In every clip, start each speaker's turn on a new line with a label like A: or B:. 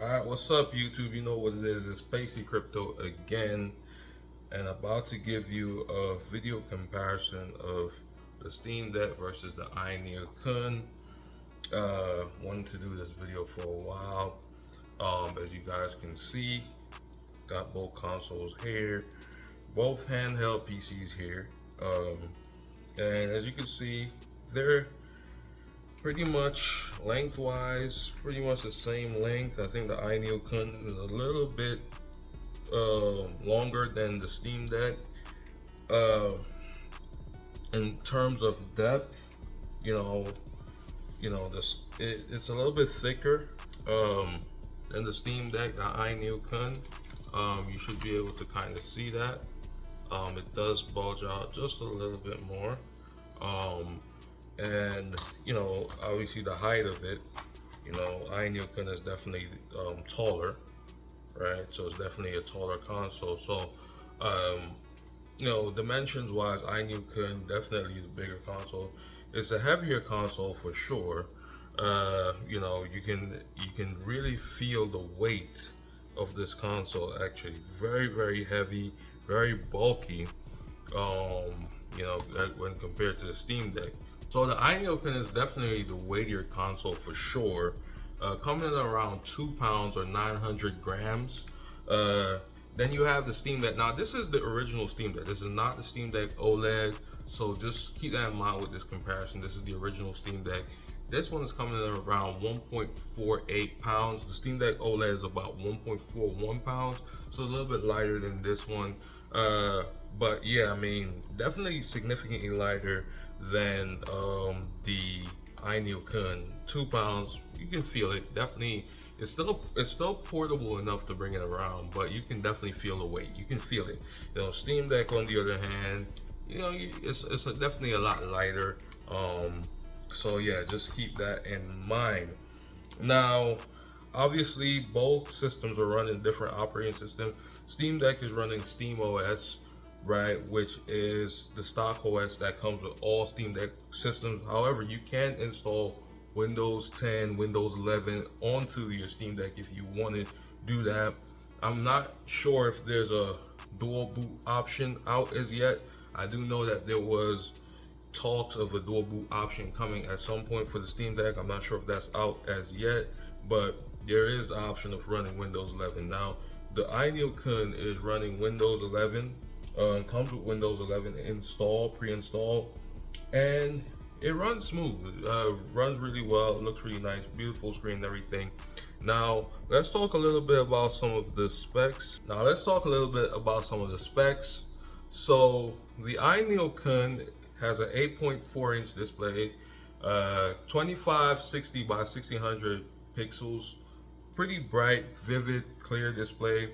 A: Alright, what's up YouTube? You know what it is, it's Pacey Crypto again, and about to give you a video comparison of the Steam Deck versus the Ayaneo Kun. Wanted to do this video for a while. As you guys can see, got both consoles here, both handheld PCs here. And as you can see, they're pretty much lengthwise, pretty much the same length. I think the Ayaneo Kun is a little bit longer than the Steam Deck. In terms of depth, it's a little bit thicker than the Steam Deck, the Ayaneo Kun. You should be able to kind of see that. It does bulge out just a little bit more. And obviously the height of it, Ayaneo Kun is definitely taller, right? So it's definitely a taller console. So dimensions wise, Ayaneo Kun definitely the bigger console. It's a heavier console for sure. You can really feel the weight of this console. Actually very, very heavy, very bulky, when compared to the Steam Deck. So the Ayaneo Kun is definitely the weightier console for sure, coming in around 2 pounds or 900 grams. Then you have the Steam Deck. Now this is the original Steam Deck. This is not the Steam Deck OLED, so just keep that in mind with this comparison. This is the original Steam Deck. This one is coming in around 1.48 pounds. The Steam Deck OLED is about 1.41 pounds, so a little bit lighter than this one. But yeah, I mean, definitely significantly lighter than the Ayaneo Kun. 2 pounds, you can feel it. Definitely, it's still portable enough to bring it around, but you can definitely feel the weight. You can feel it. Steam Deck on the other hand, it's definitely a lot lighter. So yeah, just keep that in mind. Now, obviously, both systems are running different operating systems. Steam Deck is running Steam OS, right, which is the stock OS that comes with all Steam Deck systems. However, you can install Windows 10, Windows 11 onto your Steam Deck if you want to do that. I'm not sure if there's a dual boot option out as yet. I do know that there was talks of a dual boot option coming at some point for the Steam Deck. I'm not sure if that's out as yet, but there is the option of running Windows 11. Now, the Ayaneo Kun is running Windows 11. Comes with Windows 11 pre-installed, and it runs smooth. Runs really well. It looks really nice, beautiful screen and everything. Now, let's talk a little bit about some of the specs. So, the Ayaneo Kun has an 8.4-inch display, 2560 by 1600 pixels, pretty bright, vivid, clear display.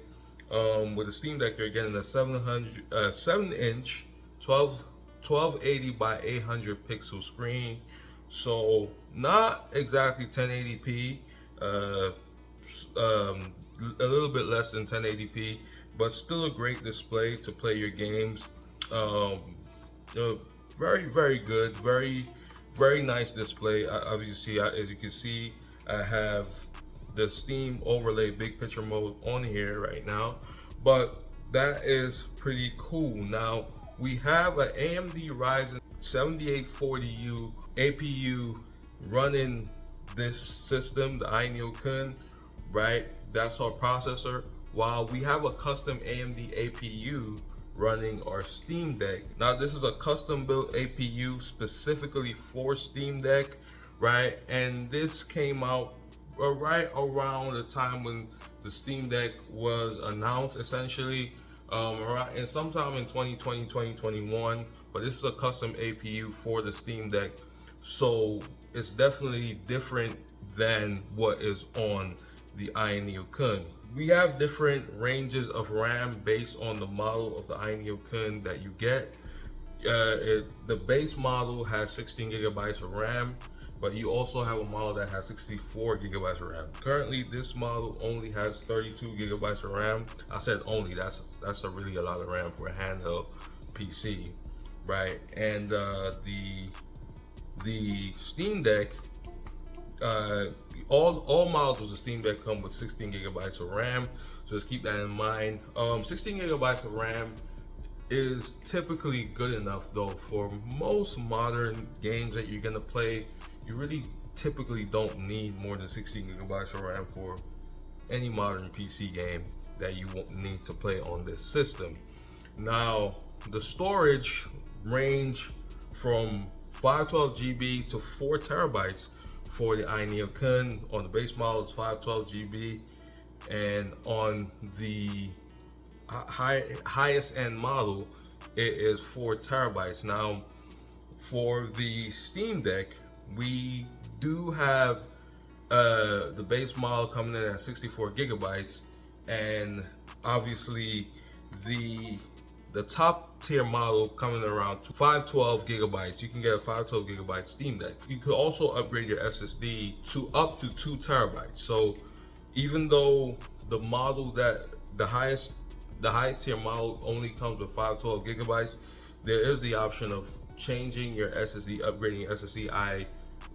A: With the Steam Deck, you're getting a 7-inch, 1280 by 800 pixel screen. So not exactly 1080p, a little bit less than 1080p, but still a great display to play your games. Very, very good, very, very nice display. Obviously, as you can see, I have the Steam overlay big picture mode on here right now, but that is pretty cool. Now, we have an AMD Ryzen 7840U APU running this system, the Ayaneo Kun, right? That's our processor, while we have a custom AMD APU running our Steam Deck. Now, this is a custom built APU specifically for Steam Deck, right? And this came out right around the time when the Steam Deck was announced, essentially, and sometime in 2020, 2021. But this is a custom APU for the Steam Deck, so it's definitely different than what is on the Ayaneo Kun. We have different ranges of RAM based on the model of the Ayaneo Kun that you get. The base model has 16 gigabytes of RAM, but you also have a model that has 64 gigabytes of RAM. Currently, this model only has 32 gigabytes of RAM. I said only, that's really a lot of RAM for a handheld PC, right? And the Steam Deck uh, all models of the Steam Deck come with 16 gigabytes of RAM, so just keep that in mind. 16 gigabytes of RAM is typically good enough though for most modern games that you're gonna play. You really typically don't need more than 16 gigabytes of RAM for any modern PC game that you won't need to play on this system. Now, the storage range from 512 GB to 4 terabytes for the Ayaneo Kun. On the base model is 512 GB, and on the highest end model it is 4 terabytes. Now, for the Steam Deck, we do have the base model coming in at 64 gigabytes, and obviously the top tier model coming around 512 gigabytes. You can get a 512 gigabyte Steam Deck. You could also upgrade your SSD to up to 2 terabytes. So even though the model that the highest tier model only comes with 512 gigabytes, there is the option of changing your SSD, upgrading your SSD.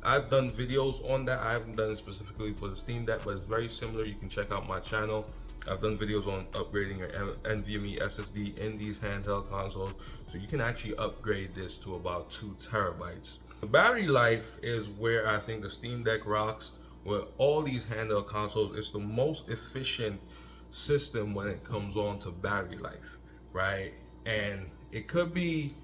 A: I've done videos on that. I haven't done it specifically for the Steam Deck, but it's very similar. You can check out my channel. I've done videos on upgrading your NVMe SSD in these handheld consoles, so you can actually upgrade this to about 2 terabytes. The battery life is where I think the Steam Deck rocks with all these handheld consoles. It's the most efficient system when it comes on to battery life, right? And it could be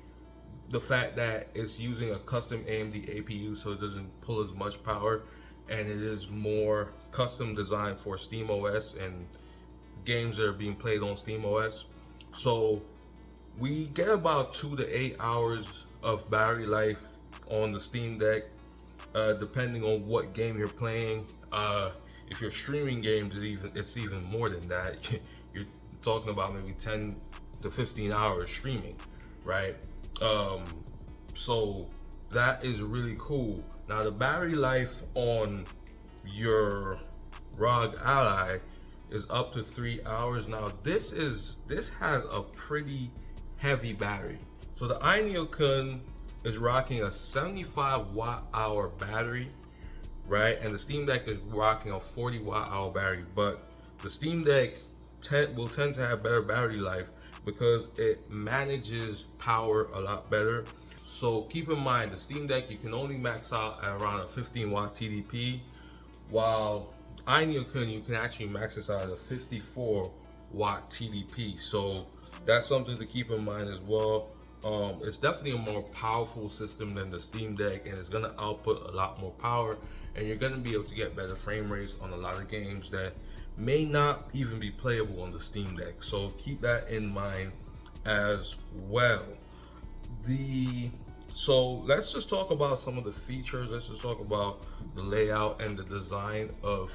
A: the fact that it's using a custom AMD APU, so it doesn't pull as much power, and it is more custom designed for SteamOS and games that are being played on SteamOS. So we get about 2 to 8 hours of battery life on the Steam Deck, depending on what game you're playing. If you're streaming games, it's even more than that. You're talking about maybe 10 to 15 hours streaming, right? So that is really cool. Now, the battery life on your ROG Ally is up to 3 hours. Now, this has a pretty heavy battery. So the Ayaneo Kun is rocking a 75 watt-hour battery, right? And the Steam Deck is rocking a 40 watt-hour battery. But the Steam Deck will tend to have better battery life because it manages power a lot better. So keep in mind, the Steam Deck, you can only max out at around a 15 watt TDP, while Ayaneo Kun, you can actually max this out at a 54 watt TDP. So that's something to keep in mind as well. It's definitely a more powerful system than the Steam Deck, and it's gonna output a lot more power, and you're gonna be able to get better frame rates on a lot of games that may not even be playable on the Steam Deck. So keep that in mind as well. So let's just talk about some of the features. Let's just talk about the layout and the design of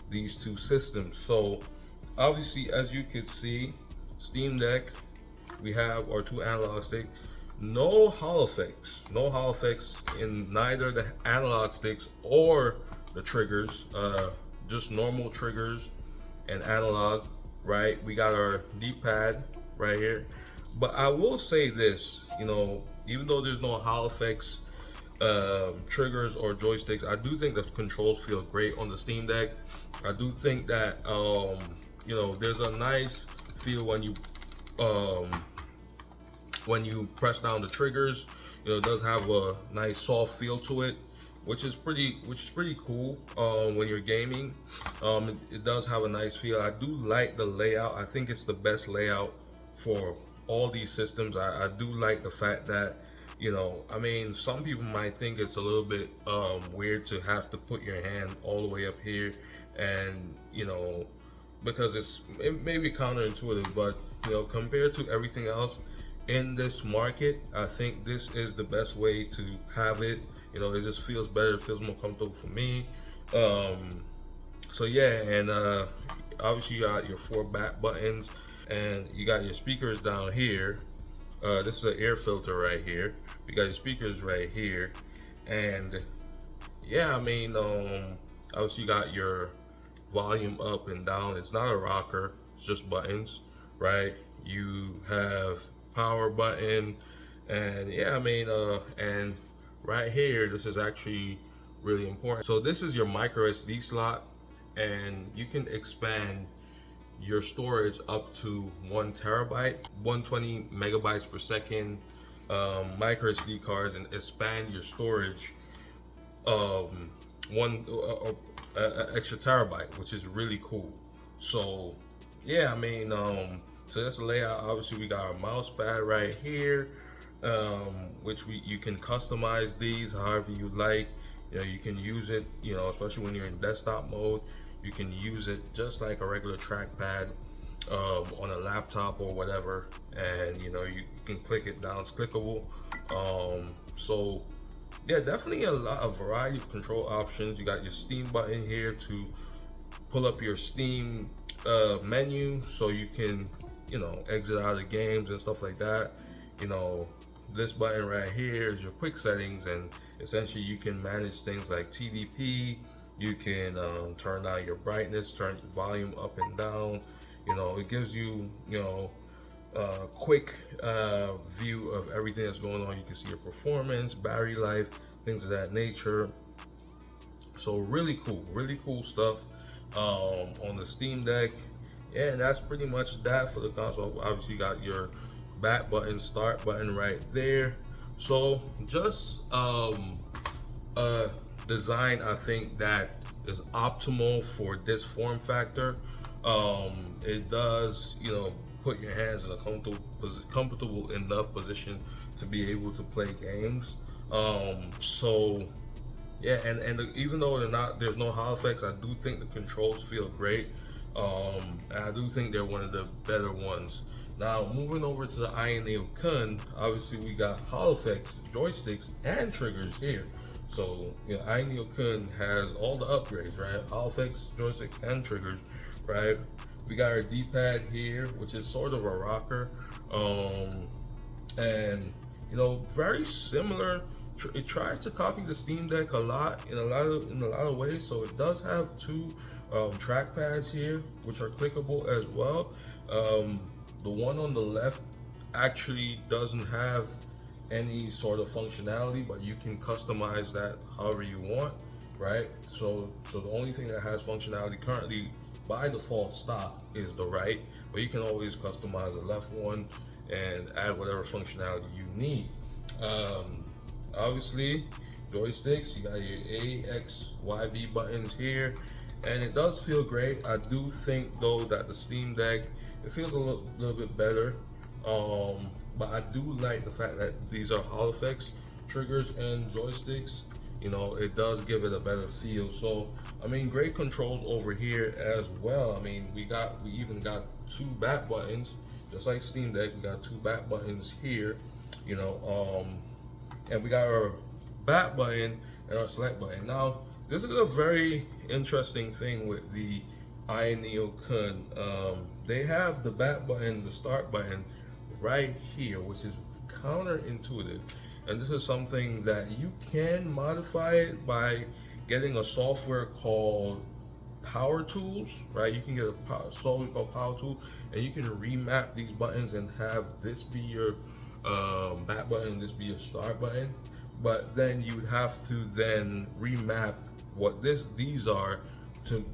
A: these two systems. So obviously, as you can see, Steam Deck, we have our 2 analog sticks. No Hall effects in neither the analog sticks or the triggers. Just normal triggers and analog, right? We got our D-pad right here. But I will say this, even though there's no Hall effects, triggers or joysticks, I do think the controls feel great on the Steam Deck. I do think that there's a nice feel when you press down the triggers. It does have a nice soft feel to it, which is pretty cool when you're gaming. It does have a nice feel. I do like the layout. I think it's the best layout for all these systems. I do like the fact that, some people might think it's a little bit weird to have to put your hand all the way up here, and because it may be counterintuitive, but compared to everything else in this market, I think this is the best way to have it. It just feels better, it feels more comfortable for me. So yeah, and obviously you got your 4 back buttons, and you got your speakers down here. This is an air filter right here. You got your speakers right here, and yeah, obviously you got your volume up and down. It's not a rocker, it's just buttons, right? You have power button, and yeah, and right here, this is actually really important. So this is your micro SD slot, and you can expand your storage up to 1 terabyte, 120 megabytes per second, micro SD cards, and expand your storage one extra terabyte, which is really cool. So yeah, I mean, so that's the layout. Obviously, we got our mouse pad right here, which you can customize these however you like. You know, you can use it, you know, especially when you're in desktop mode, you can use it just like a regular trackpad on a laptop or whatever, and you know, you can click it down. It's clickable. So yeah, definitely a variety of control options. You got your Steam button here to pull up your Steam menu, so you can, you know, exit out of the games and stuff like that. You know, this button right here is your quick settings, and essentially you can manage things like TDP. You can turn down your brightness, turn your volume up and down. You know, it gives you, you know, quick view of everything that's going on. You can see your performance, battery life, things of that nature. So really cool stuff on the Steam Deck. Yeah, and that's pretty much that for the console. Obviously, you got your back button, start button right there. So just a design, I think, that is optimal for this form factor. It does, you know, put your hands in a comfortable enough position to be able to play games. So yeah, and even though there's no hall effects, I do think the controls feel great. And I do think they're one of the better ones. Now, moving over to the Ayaneo Kun, obviously we got hall effects, joysticks, and triggers here. So, you know, Ayaneo Kun has all the upgrades, right? Hall effects, joysticks, and triggers, right? We got our D-pad here, which is sort of a rocker, and you know, very similar. It tries to copy the Steam Deck a lot in a lot of ways. So it does have two track pads here, which are clickable as well. The one on the left actually doesn't have any sort of functionality, but you can customize that however you want, right? So the only thing that has functionality currently by default stock is the right, but you can always customize the left one and add whatever functionality you need. Obviously, joysticks, you got your A, X, Y, B buttons here, and it does feel great. I do think though that the Steam Deck, it feels a little bit better, but I do like the fact that these are Hall effects, triggers, and joysticks. You know, it does give it a better feel. So I mean, great controls over here as well. I mean, we even got two back buttons, just like Steam Deck. We got two back buttons here, you know, and we got our back button and our select button. Now, this is a very interesting thing with the Ayaneo Kun. They have the back button, the start button right here, which is counterintuitive. And this is something that you can modify it by getting a software called Power Tools, right? You can get a software called Power Tool, and you can remap these buttons and have this be your back button, this be your start button. But then you have to then remap what these are to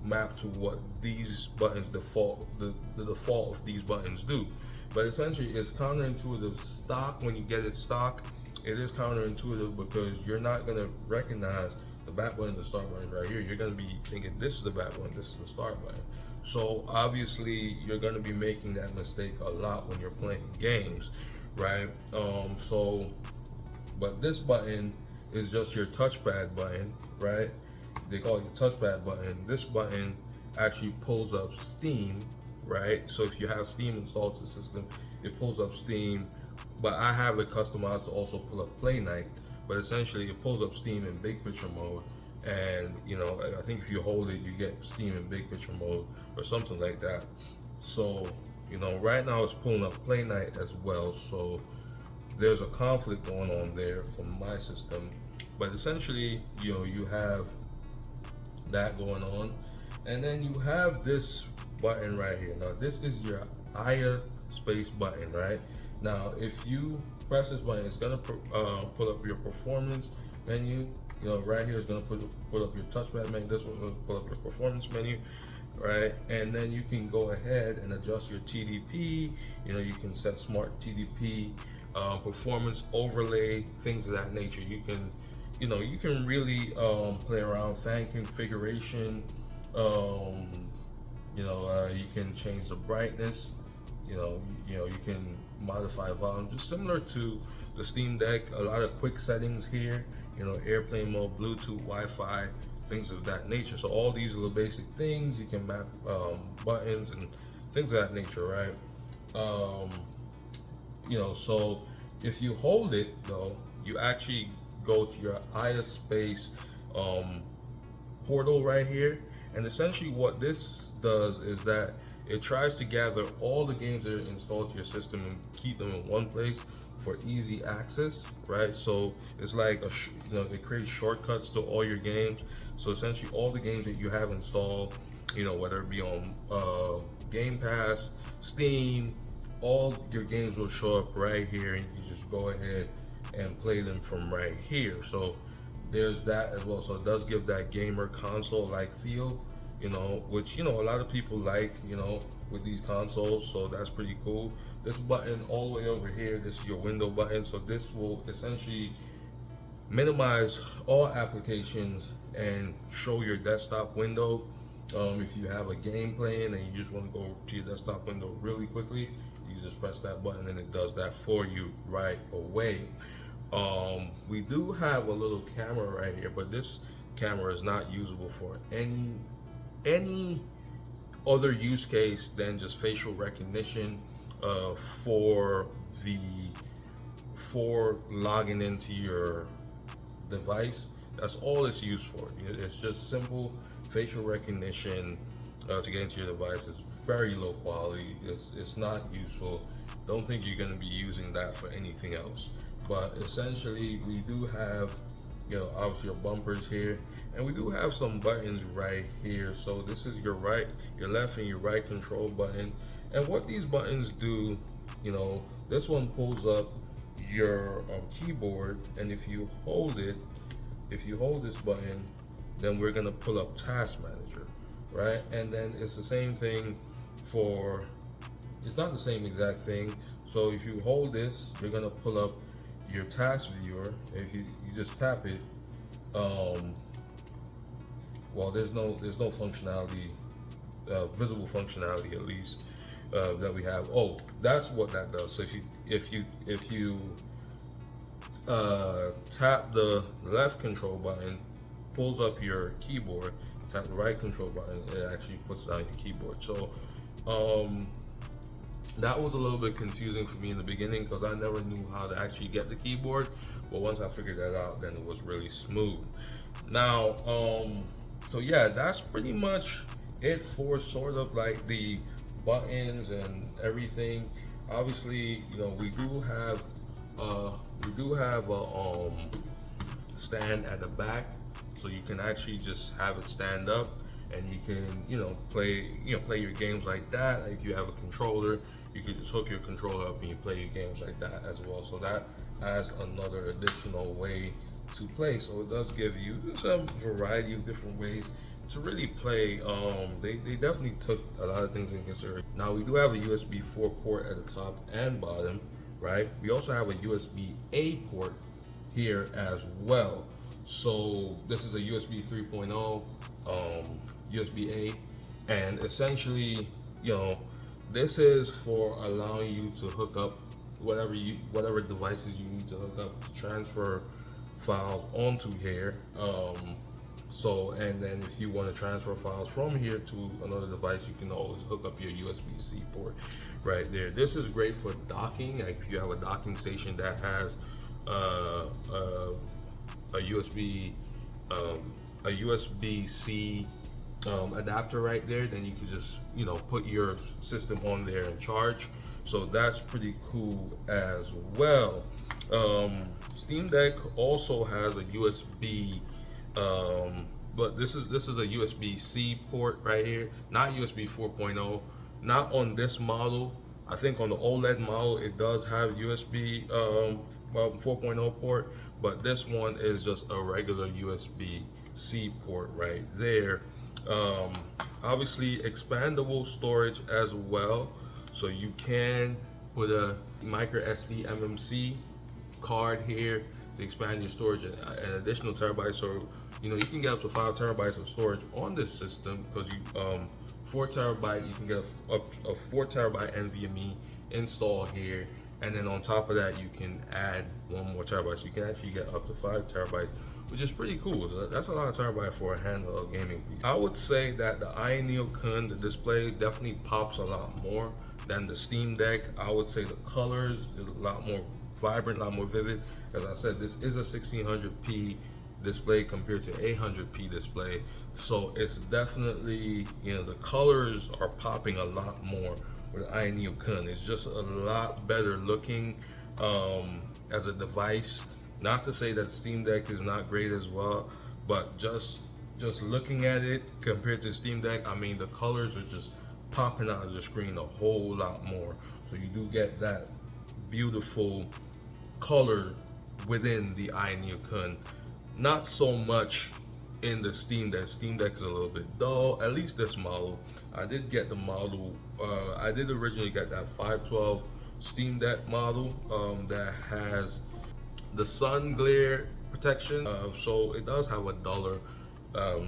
A: map to what these buttons default, the default of these buttons do. But essentially, it's counterintuitive stock. When you get it stock, it is counterintuitive because you're not gonna recognize the back button, the start button right here. You're gonna be thinking this is the back button, this is the start button. So obviously, you're gonna be making that mistake a lot when you're playing games, right? But this button is just your touchpad button, right? They call it your touchpad button. This button actually pulls up Steam, right? So if you have Steam installed to the system, it pulls up Steam, but I have it customized to also pull up Play Night. But essentially, it pulls up Steam in big picture mode, and you know, I think if you hold it, you get Steam in big picture mode or something like that. So you know, right now it's pulling up Play Night as well. So there's a conflict going on there from my system. But essentially, you know, you have that going on, and then you have this button right here. Now this is your Aya space button, right? Now if you press this button, it's gonna pull up your performance menu, You know, right here is going to put up your touchpad menu. This one's going to put up your performance menu, right? And then you can go ahead and adjust your TDP. You know, you can set smart TDP, performance overlay, things of that nature. You can, you know, you can really play around fan configuration. You can change the brightness. You can modify volume, just similar to the Steam Deck. A lot of quick settings here. You know, airplane mode, Bluetooth, Wi-Fi, things of that nature. So all these little basic things, you can map buttons and things of that nature, right? So if you hold it though, you actually go to your iSpace portal right here, and essentially what this does is that it tries to gather all the games that are installed to your system and keep them in one place for easy access, right? So it's like it creates shortcuts to all your games. So essentially all the games that you have installed, whether it be on Game Pass, Steam, all your games will show up right here, and you just go ahead and play them from right here. So there's that as well. So it does give that gamer console like feel, which a lot of people like, with these consoles. So that's pretty cool. This button all the way over here, this is your window button. So this will essentially minimize all applications and show your desktop window. If you have a game playing and you just want to go to your desktop window really quickly, you just press that button and it does that for you right away. We do have a little camera right here, but this camera is not usable for any other use case than just facial recognition for logging into your device. That's all it's used for. It's just simple facial recognition to get into your device. It's very low quality. It's not useful. Don't think you're going to be using that for anything else. But essentially, we do have, obviously your bumpers here, and we do have some buttons right here. So this is your left and your right control button. And what these buttons do, this one pulls up your keyboard, and if you hold this button, then we're gonna pull up Task Manager, right? And then it's the same thing it's not the same exact thing. So if you hold this, you're gonna pull up your task viewer. If you just tap it, there's no functionality, visible functionality at least, that we have. Oh, that's what that does. So if you tap the left control button, pulls up your keyboard. Tap the right control button, it actually puts down your keyboard. So that was a little bit confusing for me in the beginning because I never knew how to actually get the keyboard, but once I figured that out, then it was really smooth. Now so yeah, that's pretty much it for sort of like the buttons and everything. Obviously, we do have a stand at the back, so you can actually just have it stand up, and you can play your games like that. If you have a controller, you can just hook your controller up and you play your games like that as well. So that adds another additional way to play. So it does give you some variety of different ways to really play. They definitely took a lot of things into consideration. Now we do have a USB 4 port at the top and bottom, right? We also have a USB A port here as well. So this is a USB 3.0 USB A, and essentially, this is for allowing you to hook up whatever devices you need to hook up to transfer files onto here. And then if you want to transfer files from here to another device, you can always hook up your USB-C port right there. This is great for docking. Like if you have a docking station that has a USB-C adapter right there, then you can just put your system on there and charge. So that's pretty cool as well. Steam Deck also has a USB, but this is a USB-C port right here, not USB 4.0, not on this model. I think on the OLED model it does have USB 4.0 port, but this one is just a regular USB-C port right there. Um, Obviously expandable storage as well, so you can put a micro SD MMC card here to expand your storage an additional terabyte. So you can get up to 5 terabytes of storage on this system, because you 4 terabyte, you can get a 4 terabyte NVMe install here, and then on top of that you can add 1 more terabyte, so you can actually get up to 5 terabytes, which is pretty cool. That's a lot of terabyte for a handheld gaming piece. I would say that the Ayaneo Kun, the display, definitely pops a lot more than the Steam Deck. I would say the colors is a lot more vibrant, a lot more vivid. As I said, this is a 1600p display compared to 800p display, so it's definitely, the colors are popping a lot more with Ayaneo Kun. It's just a lot better looking as a device. Not to say that Steam Deck is not great as well, but just looking at it compared to Steam Deck, I mean, the colors are just popping out of the screen a whole lot more. So you do get that beautiful color within the Ayaneo Kun. Not so much in the Steam Deck. Steam Deck is a little bit dull, at least this model. I did get the model, I did originally get that 512 Steam Deck model that has the sun glare protection, so it does have a duller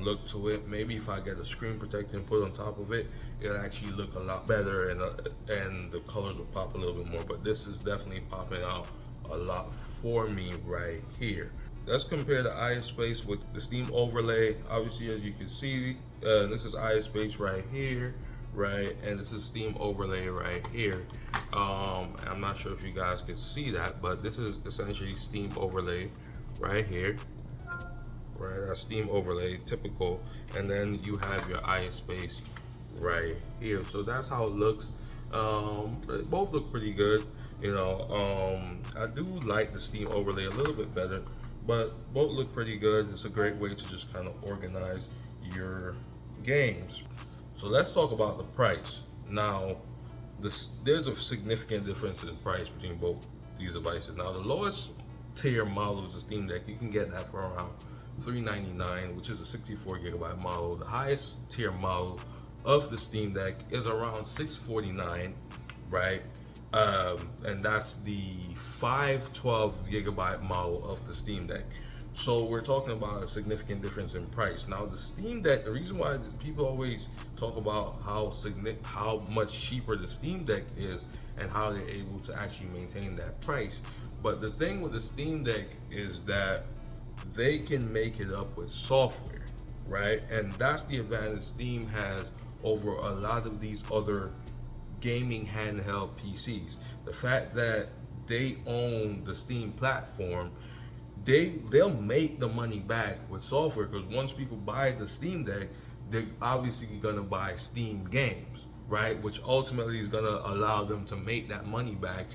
A: look to it. Maybe if I get a screen protector and put it on top of it, it'll actually look a lot better, and the colors will pop a little bit more. But this is definitely popping out a lot for me right here. Let's compare the iSpace with the Steam overlay. Obviously, as you can see, this is iSpace right here, right, and this is Steam overlay right here. I'm not sure if you guys can see that, but this is essentially Steam overlay right here, right? That's Steam overlay, typical, and then you have your iSpace right here. So that's how it looks. Both look pretty good. I do like the Steam overlay a little bit better, but both look pretty good. It's a great way to just kind of organize your games. So let's talk about the price. Now, there's a significant difference in price between both these devices. Now, the lowest tier model is the Steam Deck. You can get that for around $399, which is a 64 gigabyte model. The highest tier model of the Steam Deck is around $649, right? And that's the 512 gigabyte model of the Steam Deck. So we're talking about a significant difference in price. Now, the Steam Deck, the reason why people always talk about how much cheaper the Steam Deck is and how they're able to actually maintain that price. But the thing with the Steam Deck is that they can make it up with software, right? And that's the advantage Steam has over a lot of these other gaming handheld PCs. The fact that they own the Steam platform, they'll make the money back with software, because once people buy the Steam Deck, they're obviously gonna buy Steam games, right? Which ultimately is gonna allow them to make that money back,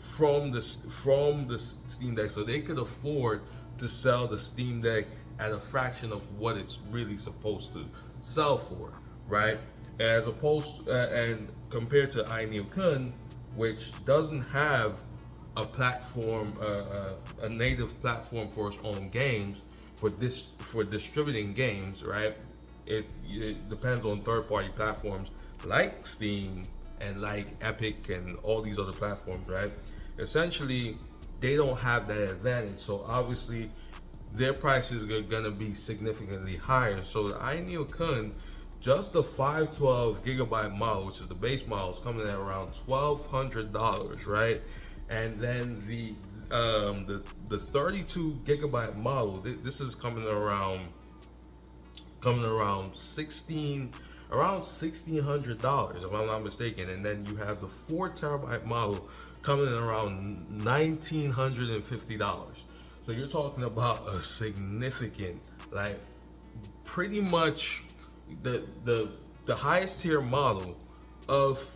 A: from the Steam Deck, so they could afford to sell the Steam Deck at a fraction of what it's really supposed to sell for, right? As opposed and compared to Ayaneo Kun, which doesn't have a platform, a native platform for its own games, for distributing games, right? It depends on third-party platforms like Steam and like Epic and all these other platforms, right? Essentially, they don't have that advantage, so obviously their prices are gonna be significantly higher. So the Ayaneo Kun, just the 512 gigabyte model, which is the base model, is coming at around $1,200, right? And then the 32 gigabyte model, this is coming around $1,600, if I'm not mistaken. And then you have the 4 terabyte model coming in around $1,950. So you're talking about a significant, like, pretty much the highest tier model of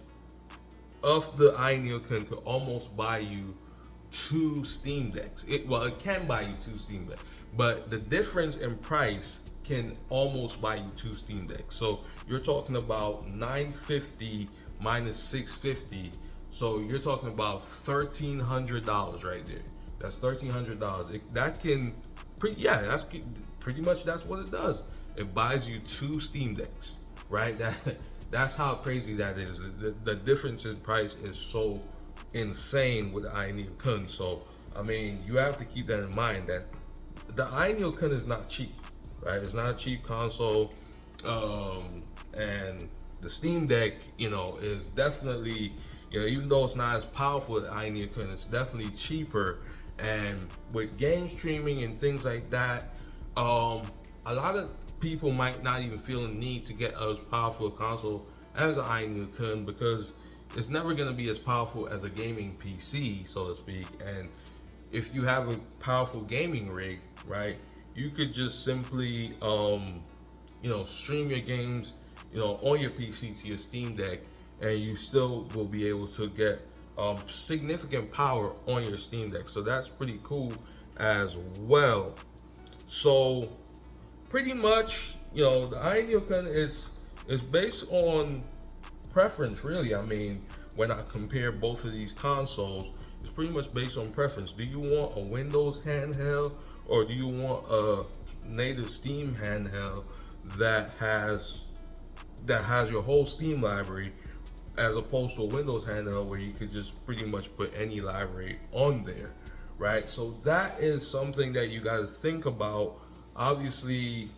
A: the Ayaneo Kun could almost buy you 2 Steam Decks. It can buy you 2 Steam Decks, but the difference in price can almost buy you 2 Steam Decks. So you're talking about $950 minus 650. So you're talking about $1,300 right there. That's $1,300. That can, that's pretty much that's what it does. It buys you 2 Steam Decks, right? That's how crazy that is. The difference in price is so insane with the Ayaneo Kun. So I mean, you have to keep that in mind that the Ayaneo Kun is not cheap, right? It's not a cheap console, and the Steam Deck, is definitely, even though it's not as powerful as the Ayaneo Kun, it's definitely cheaper. And with game streaming and things like that, a lot of people might not even feel the need to get as powerful a console as the Ayaneo Kun, because it's never going to be as powerful as a gaming PC, so to speak. And if you have a powerful gaming rig, right, you could just simply, stream your games, on your PC to your Steam Deck, and you still will be able to get significant power on your Steam Deck. So that's pretty cool as well. So pretty much, the Ayaneo Kun is based on preference, really. I mean, when I compare both of these consoles, it's pretty much based on preference. Do you want a Windows handheld, or do you want a native Steam handheld that has your whole Steam library, as opposed to a Windows handheld where you could just pretty much put any library on there, right? So that is something that you got to think about. Obviously,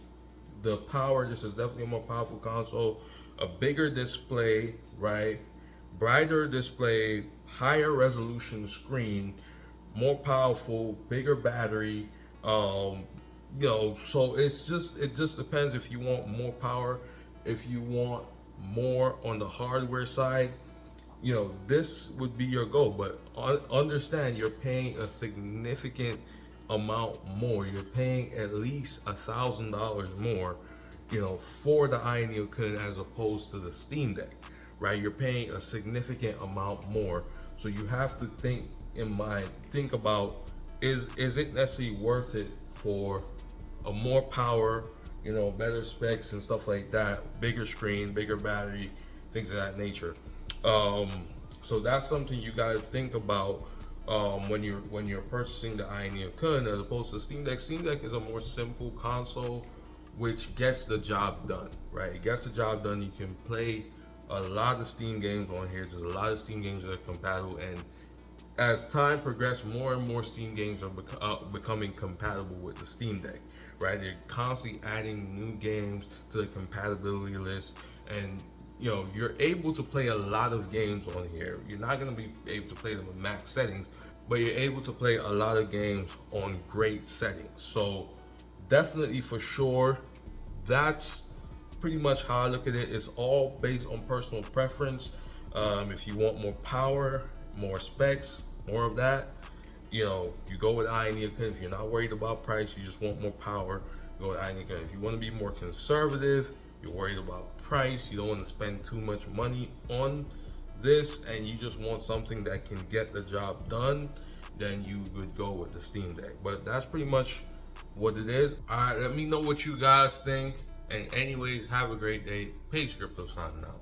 A: the power, this is definitely a more powerful console, a bigger display, right? Brighter display, higher resolution screen, more powerful, bigger battery. So it just depends if you want more power, if you want more on the hardware side. This would be your goal, but understand you're paying a significant amount more. You're paying at least $1,000 more, for the Ayaneo Kun as opposed to the Steam Deck, right? You're paying a significant amount more. So you have to think about, is it necessarily worth it for a more power, better specs and stuff like that, bigger screen, bigger battery, things of that nature. So that's something you got to think about when you're purchasing the Ayaneo Kun as opposed to the Steam Deck. Steam Deck is a more simple console, which gets the job done, right? It gets the job done. You can play a lot of Steam games on here. There's a lot of Steam games that are compatible, and as time progressed, more and more Steam games are becoming compatible with the Steam Deck, right? They're constantly adding new games to the compatibility list, and you're able to play a lot of games on here. You're not going to be able to play them with max settings, but you're able to play a lot of games on great settings. So definitely, for sure, that's pretty much how I look at it. It's all based on personal preference. If you want more power, more specs, more of that, you go with Ayaneo Kun. If you're not worried about price, you just want more power, you go with Ayaneo Kun. If you want to be more conservative, you're worried about price, you don't want to spend too much money on this, and you just want something that can get the job done, then you would go with the Steam Deck. But that's pretty much what it is. All right, let me know what you guys think. And anyways, have a great day. Pace Crypto signing out.